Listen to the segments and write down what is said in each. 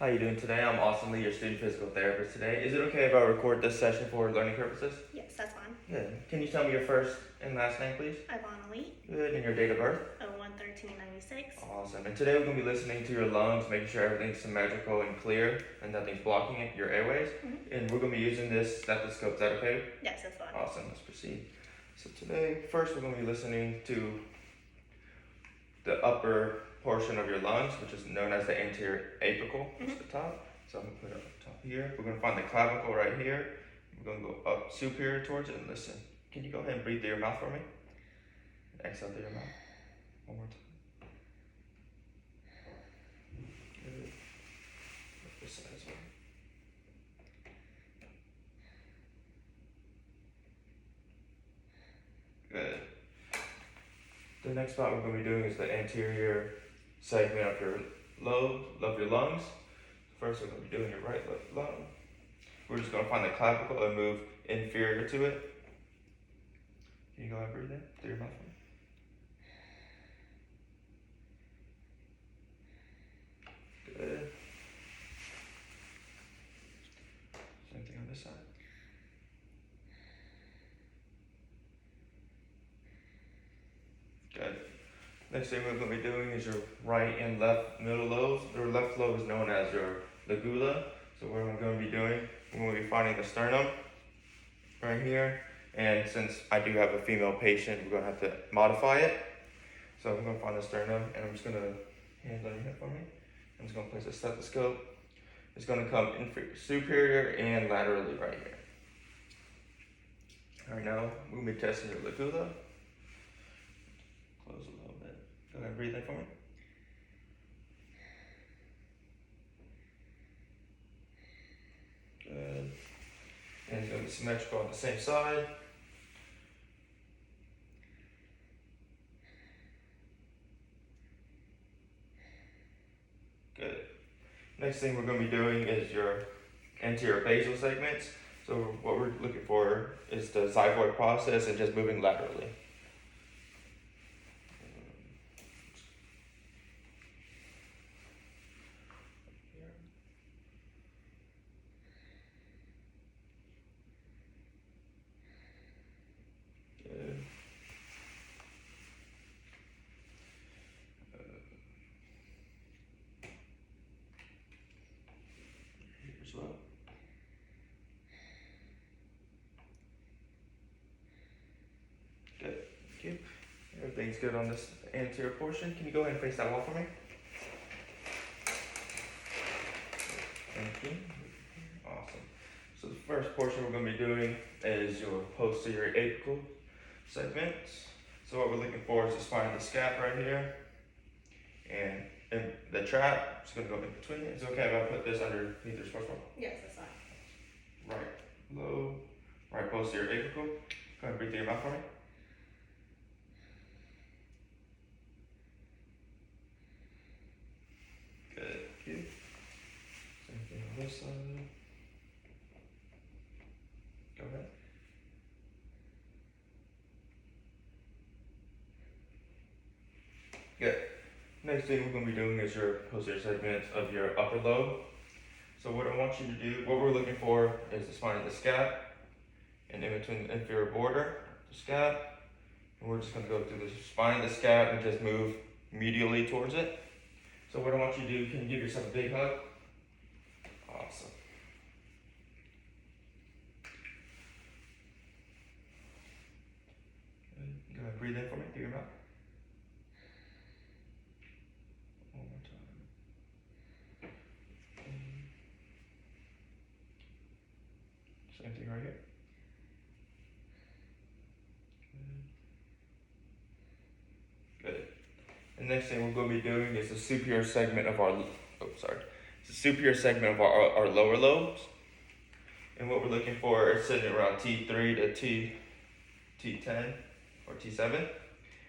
How you doing today? I'm Austin Lee, your student physical therapist today. Is it okay if I record this session for learning purposes? Yes, that's fine. Good. Can you tell me your first and last name, please? Ivana Lee, Good. And your date of birth? 01/13/96. Awesome. And today we're going to be listening to your lungs, making sure everything's symmetrical and clear and nothing's blocking it, your airways. And we're going to be using this stethoscope. Is that okay? Yes, that's fine. Awesome. Let's proceed. So today, first we're going to be listening to the upper portion of your lungs, which is known as the anterior apical, which is the top. So I'm going to put it up top here. We're going to find the clavicle right here. We're going to go up superior towards it and listen. Can you go ahead and breathe through your mouth for me? Exhale through your mouth. One more time. Good. This side as well. Good. The next spot we're going to be doing is the anterior segment of your lobe, of your lungs. First, we're going to be doing your right lung. We're just going to find the clavicle and move inferior to it. Can you go ahead and breathe in through your mouth? Good. Same thing on this side. Good. Next thing we're going to be doing is your right and left middle lobes. Your left lobe is known as your ligula. So what we're going to be doing, we're going to be finding the sternum right here. And since I do have a female patient, we're going to have to modify it. So I'm going to find the sternum, and I'm just going to hands on your hip for me. I'm just going to place a stethoscope. It's going to come superior and laterally right here. All right, now we're going to be testing your ligula. Close a little bit. Go ahead and breathe in for me. Good. And it's going to be symmetrical on the same side. Good. Next thing we're going to be doing is your anterior basal segments. So what we're looking for is the xiphoid process and just moving laterally. Good. Here as well. Good. Thank you. Everything's good on this anterior portion. Can you go ahead and face that wall for me? Thank you. Awesome. So the first portion we're going to be doing is your posterior apical segments. So what we're looking for is the spine of the scap right here. And in the trap, it's going to go in between it. Is it okay if I put this underneath your sports ball? Yes, that's fine. Right lobe, right posterior apical. Go ahead and breathe through your mouth for me. Good. Thank you. Same thing on this side. Go ahead. Good. Next thing we're going to be doing is your posterior segments of your upper lobe. So what I want you to do, what we're looking for is the spine of the scap, and in between the inferior border, the scap. And we're just going to go through the spine of the scap and just move medially towards it. So what I want you to do, can you give yourself a big hug? Awesome. Good. Go ahead and breathe in for me through your mouth. One more time. Same thing right here. Good. The next thing we're going to be doing is the superior segment of our, the superior segment of our lower lobes. And what we're looking for is sitting around T3 to T10 or T7.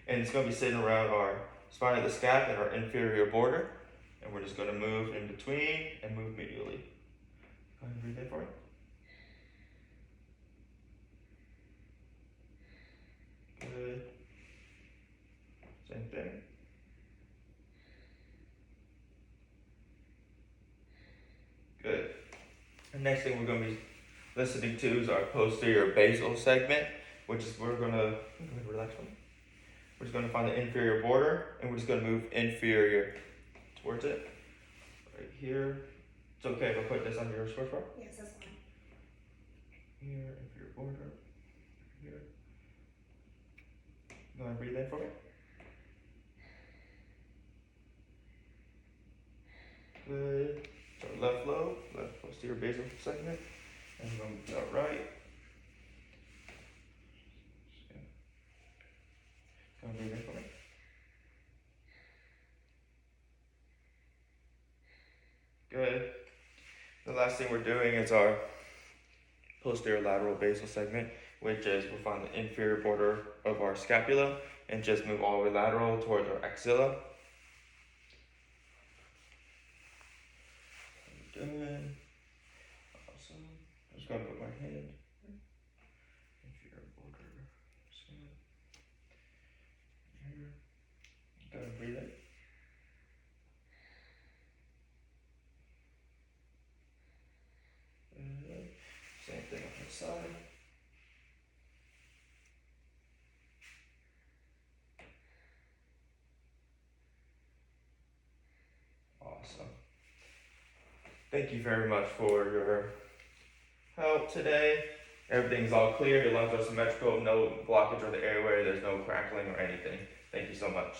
And it's going to be sitting around our spine of the scap and our inferior border. And we're just going to move in between and move medially. Go ahead and breathe in for me. Good. Same thing. Good. The next thing we're going to be listening to is our posterior basal segment, which is go ahead, relax one. We're just going to find the inferior border, and we're just going to move inferior towards it. Right here. It's okay if I put this under your square bar? Yes, that's fine. Here, inferior border. Here. Go ahead and breathe in for me. Good. So left lobe, left posterior basal segment, and we're going to move out right. Go ahead and breathe in for me. Good. The last thing we're doing is our posterior lateral basal segment, which is we'll find the inferior border of our scapula and just move all the way lateral towards our axilla. Good. Awesome. I'm just gonna put my hand inferior border. Here. Go ahead and breathe in. Good. Same thing on this side. Awesome. Thank you very much for your help today. Everything's all clear. Your lungs are symmetrical. No blockage of the airway. There's no crackling or anything. Thank you so much.